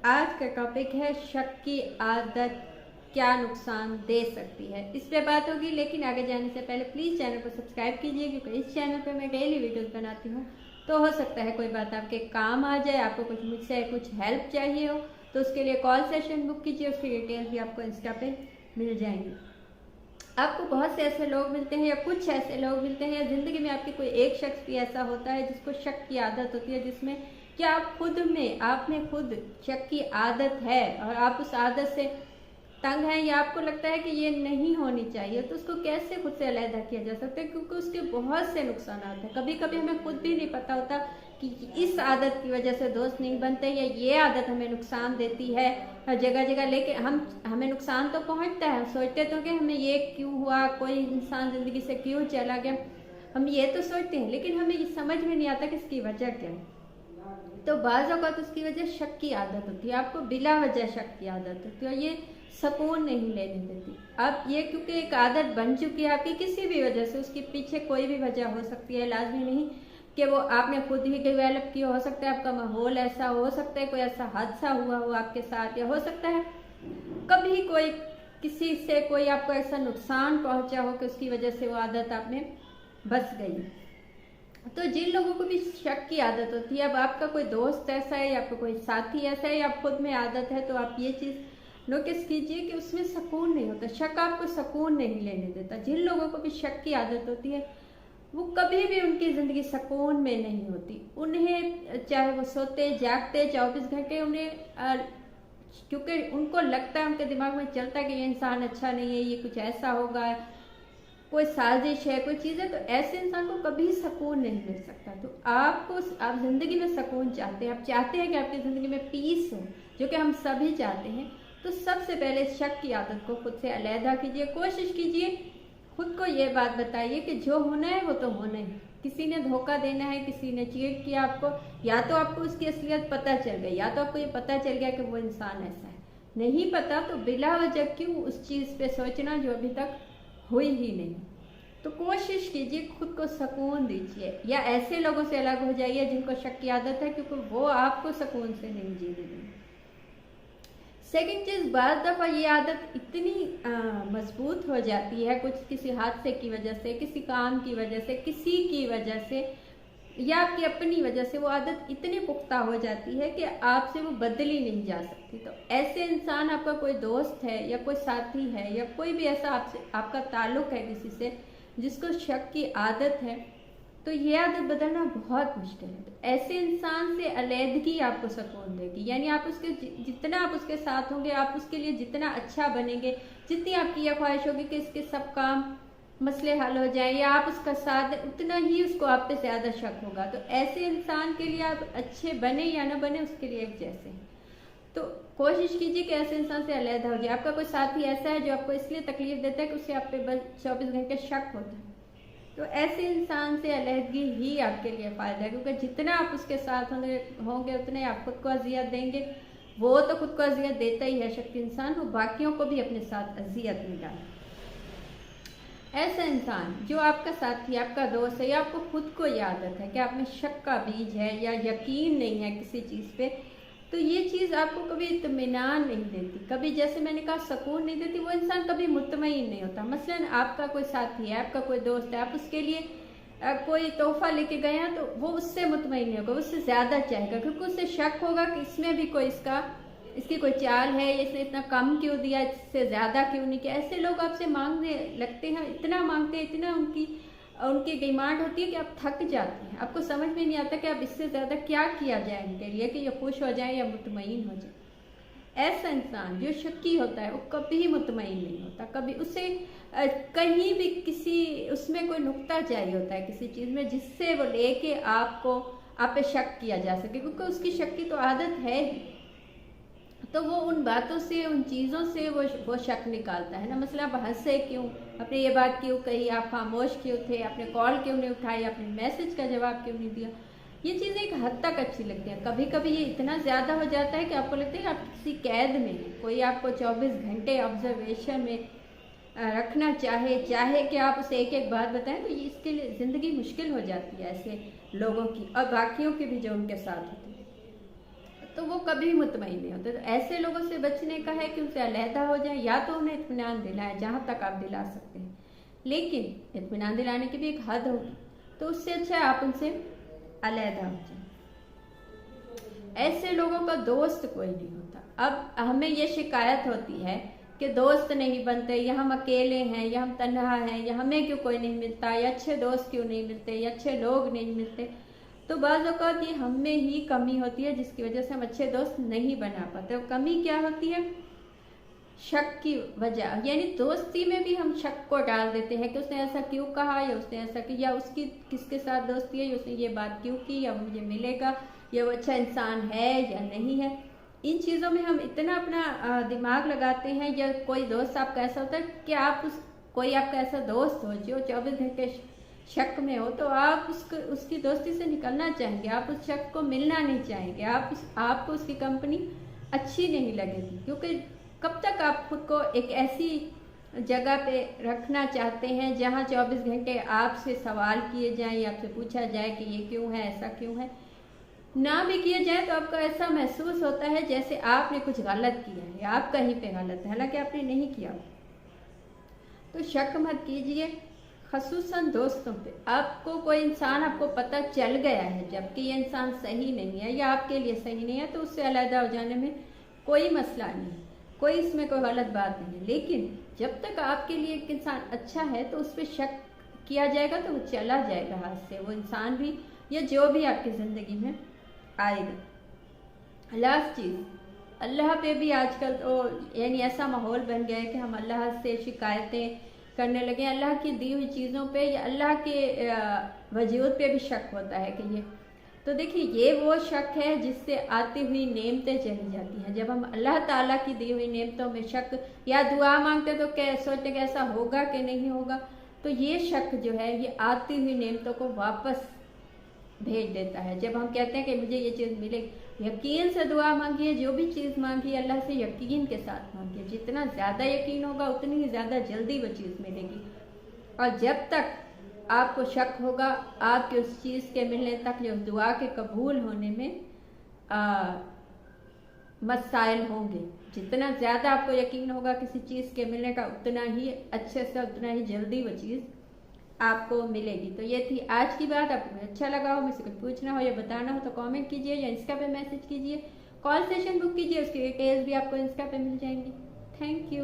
आज का टॉपिक है शक की आदत क्या नुकसान दे सकती है, इस पे बात होगी। लेकिन आगे जाने से पहले प्लीज़ चैनल को सब्सक्राइब कीजिए, क्योंकि इस चैनल पे मैं डेली वीडियोस बनाती हूँ। तो हो सकता है कोई बात आपके काम आ जाए, आपको कुछ मुझसे कुछ हेल्प चाहिए हो, तो उसके लिए कॉल सेशन बुक कीजिए। उसकी डिटेल्स भी आपको इंस्टा पे मिल जाएंगी। आपको बहुत से ऐसे लोग मिलते हैं या कुछ ऐसे लोग मिलते हैं या ज़िंदगी में आपके कोई एक शख्स भी ऐसा होता है जिसको शक की आदत होती है, जिसमें कि आप में खुद शक की आदत है और आप उस आदत से तंग हैं या आपको लगता है कि ये नहीं होनी चाहिए। तो उसको कैसे खुद से अलग किया जा सकता है, क्योंकि उसके बहुत से नुकसान हैं। कभी कभी हमें खुद भी नहीं पता होता कि इस आदत की वजह से दोस्त नहीं बनते या ये आदत हमें नुकसान देती है हर जगह जगह। लेकिन हमें नुकसान तो पहुंचता है, हम सोचते तो कि हमें ये क्यों हुआ, कोई इंसान ज़िंदगी से क्यों चला गया, हम ये तो सोचते हैं, लेकिन हमें ये समझ में नहीं आता कि इसकी वजह क्या है। तो बाज़ औक़ात उसकी वजह शक की आदत होती है, आपको बिला वजह शक की आदत होती है और ये सुकून नहीं लेने देती। अब ये क्योंकि एक आदत बन चुकी है आपकी, किसी भी वजह से, उसके पीछे कोई भी वजह हो सकती है, लाजमी नहीं कि वो आपने खुद ही डेवलप किया। हो सकता है आपका माहौल ऐसा, हो सकता है कोई ऐसा हादसा हुआ हो आपके साथ, या हो सकता है कभी कोई किसी से कोई आपको ऐसा नुकसान पहुंचा हो कि उसकी वजह से वो आदत आप में बस गई। तो जिन लोगों को भी शक की आदत होती है, अब आपका कोई दोस्त ऐसा है या आपका कोई साथी ऐसा है या खुद में आदत है, तो आप ये चीज़ नोटिस कीजिए कि उसमें सुकून नहीं होता। शक आपको सुकून नहीं लेने देता। जिन लोगों को भी शक की आदत होती है, वो कभी भी उनकी ज़िंदगी सुकून में नहीं होती। उन्हें चाहे वो सोते जागते 24 घंटे, उन्हें क्योंकि उनको लगता है, उनके दिमाग में चलता है कि ये इंसान अच्छा नहीं है, ये कुछ ऐसा होगा, कोई साजिश है, कोई चीज़ है, तो ऐसे इंसान को कभी सुकून नहीं मिल सकता। तो आप ज़िंदगी में सुकून चाहते हैं, आप चाहते हैं कि आपकी ज़िंदगी में पीस हो, जो कि हम सभी चाहते हैं। तो सबसे पहले शक की आदत को खुद से अलहदा कीजिए। कोशिश कीजिए, खुद को ये बात बताइए कि जो होना है वो तो होना है। किसी ने धोखा देना है, किसी ने चीट किया आपको, या तो आपको उसकी असलियत पता चल गई, या तो आपको ये पता चल गया कि वो इंसान ऐसा है। नहीं पता तो बिला वजह क्यों उस चीज़ पे सोचना जो अभी तक हुई ही नहीं। तो कोशिश कीजिए, खुद को सुकून दीजिए, या ऐसे लोगों से अलग हो जाइए जिनको शक की आदत है, क्योंकि वो आपको सुकून से नहीं जीने देंगे। सेकंड चीज़, बाज़ दफ़ा ये आदत इतनी मजबूत हो जाती है, कुछ किसी हादसे की वजह से, किसी काम की वजह से, किसी की वजह से या आपकी अपनी वजह से, वो आदत इतनी पुख्ता हो जाती है कि आपसे वो बदली नहीं जा सकती। तो ऐसे इंसान, आपका कोई दोस्त है या कोई साथी है या कोई भी ऐसा आपका ताल्लुक़ है किसी से जिसको शक की आदत है, तो ये आदत बदलना बहुत मुश्किल है। तो ऐसे इंसान से अलहदगी आपको सुकून देगी। यानी आप उसके जितना आप उसके साथ होंगे, आप उसके लिए जितना अच्छा बनेंगे, जितनी आपकी यह ख्वाहिश होगी कि इसके सब काम मसले हल हो जाए या आप उसका साथ दें, उतना ही उसको आप पे ज़्यादा शक होगा। तो ऐसे इंसान के लिए आप अच्छे बने या ना बने, उसके लिए एक जैसे हैं। तो कोशिश कीजिए कि ऐसे इंसान से अलहदा हो जाए। आपका कोई साथी ऐसा है जो आपको इसलिए तकलीफ देता है कि उससे आप पे बस 24 घंटे शक होता है, तो ऐसे इंसान से अलहदगी ही आपके लिए फ़ायदा है, क्योंकि जितना आप उसके साथ होंगे उतने आप खुद को अजियत देंगे। वो तो खुद को अजियत देता ही है शक इंसान, वो बाकियों को भी अपने साथ अजियत में डाले। ऐसा इंसान जो आपका साथी, आपका दोस्त है, या आपको खुद को ये आदत है कि आप में शक का बीज है या यकीन नहीं है किसी चीज़ पे, तो ये चीज़ आपको कभी इत्मीनान नहीं देती, कभी, जैसे मैंने कहा, सुकून नहीं देती। वो इंसान कभी मुतमईन नहीं होता। मसलन आपका कोई साथी है, आपका कोई दोस्त है, आप उसके लिए कोई तोहफा लेके गए हैं, तो वो उससे मुतमईन नहीं होगा, उससे ज़्यादा चाहेगा, क्योंकि उससे शक होगा कि इसमें भी कोई इसकी कोई चाल है, या इसने इतना कम क्यों दिया, इससे ज़्यादा क्यों नहीं किया। ऐसे लोग आपसे मांगने लगते हैं, इतना मांगते हैं, इतना उनकी डिमांड होती है कि आप थक जाते हैं। आपको समझ में नहीं आता कि आप इससे ज़्यादा क्या किया जाए उनके लिए कि ये खुश हो जाए या मुतमईन हो जाए। ऐसा इंसान जो शक्की होता है, वो कभी मुतमईन नहीं होता। कभी उसे कहीं भी उसमें कोई नुक्ता चाहिए होता है किसी चीज़ में, जिससे वो लेके आप पे शक किया जा सके, क्योंकि उसकी शक की तो आदत है ही। तो वो उन बातों से, उन चीज़ों से वो शक निकालता है ना। मतलब आप हंसे क्यों, आपने ये बात क्यों कही, आप खामोश क्यों थे, आपने कॉल क्यों नहीं उठाई, आपने मैसेज का जवाब क्यों नहीं दिया। ये चीज़ें एक हद तक अच्छी लगती हैं। कभी कभी ये इतना ज़्यादा हो जाता है कि आपको लगता है कि आप किसी कैद में हैं, कोई आपको 24 घंटे ऑब्जर्वेशन में रखना चाहे कि आप उसे एक एक बात बताएं, तो ये इसके लिए ज़िंदगी मुश्किल हो जाती है ऐसे लोगों की, और बाकियों की भी जो उनके साथ होती है। तो वो कभी मुतमईन नहीं होते। तो ऐसे लोगों से बचने का है कि उनसे अलहदा हो जाए, या तो उन्हें इत्मीनान दिलाएं जहाँ तक आप दिला सकते हैं, लेकिन इत्मीनान दिलाने की भी एक हद होगी। तो उससे अच्छा है आप उनसे अलहदा हो जाए। ऐसे लोगों का दोस्त कोई नहीं होता। अब हमें ये शिकायत होती है कि दोस्त नहीं बनते, या हम अकेले हैं, या हम तन्हा हैं, या हमें क्यों कोई नहीं मिलता, या अच्छे दोस्त क्यों नहीं मिलते, या अच्छे लोग नहीं मिलते। तो बाज़ औक़ात ये हम में ही कमी होती है जिसकी वजह से हम अच्छे दोस्त नहीं बना पाते। और कमी क्या होती है? शक की वजह, यानी दोस्ती में भी हम शक को डाल देते हैं कि उसने ऐसा क्यों कहा, या उसने ऐसा किया, या उसकी किसके साथ दोस्ती है, या उसने ये बात क्यों की, या मुझे मिलेगा, या वो अच्छा इंसान है या नहीं है। इन चीज़ों में हम इतना अपना दिमाग लगाते हैं। या कोई दोस्त आपका ऐसा होता है कि कोई आपका ऐसा दोस्त हो जो 24 घंटे शक में हो, तो आप उसकी दोस्ती से निकलना चाहेंगे, आप उस शक को मिलना नहीं चाहेंगे, आपको उसकी कंपनी अच्छी नहीं लगेगी। क्योंकि कब तक आप खुद को एक ऐसी जगह पे रखना चाहते हैं जहाँ 24 घंटे आपसे सवाल किए जाएं, या आपसे पूछा जाए कि ये क्यों है, ऐसा क्यों है। ना भी किए जाए तो आपको ऐसा महसूस होता है जैसे आपने कुछ गलत किया है, या आप कहीं पे गलत है, हालांकि आपने नहीं किया। तो शक मत कीजिए, ख़ुसूसन दोस्तों पे। आपको कोई इंसान आपको पता चल गया है जबकि ये इंसान सही नहीं है, या आपके लिए सही नहीं है, तो उससे अलहदा हो जाने में कोई मसला नहीं है, कोई इसमें कोई गलत बात नहीं है। लेकिन जब तक आपके लिए एक इंसान अच्छा है तो उस पर शक किया जाएगा तो वो चला जाएगा हाथ से, वो इंसान भी, या जो भी आपकी ज़िंदगी में आएगा। लास्ट चीज़, अल्लाह पे भी आजकल तो यानी ऐसा माहौल बन गया है कि हम अल्लाह से शिकायतें करने लगे। अल्लाह की दी हुई चीज़ों पे या अल्लाह के वजूद पे भी शक होता है कि ये, तो देखिए ये वो शक है जिससे आती हुई नेमतें चली जाती हैं। जब हम अल्लाह ताला की दी हुई नेमतों में शक या दुआ मांगते तो क्या सोचते कि ऐसा होगा कि नहीं होगा, तो ये शक जो है ये आती हुई नेमतों को वापस भेज देता है। जब हम कहते हैं कि मुझे ये चीज़ मिलेगी, यकीन से दुआ मांगिए, जो भी चीज़ मांगिए अल्लाह से यकीन के साथ मांगिए। जितना ज़्यादा यकीन होगा उतनी ही ज़्यादा जल्दी वो चीज़ मिलेगी। और जब तक आपको शक होगा, आपके उस चीज़ के मिलने तक या उस दुआ के कबूल होने में मसाइल होंगे। जितना ज़्यादा आपको यकीन होगा किसी चीज़ के मिलने का, उतना ही अच्छे से, उतना ही जल्दी वो चीज़ आपको मिलेगी। तो ये थी आज की बात। आपको अच्छा लगा हो, मुझसे कुछ पूछना हो या बताना हो तो कमेंट कीजिए, या इंस्टा पे मैसेज कीजिए, कॉल सेशन बुक कीजिए, उसकी डिटेल्स भी आपको इंस्टा पे मिल जाएंगी। Thank you.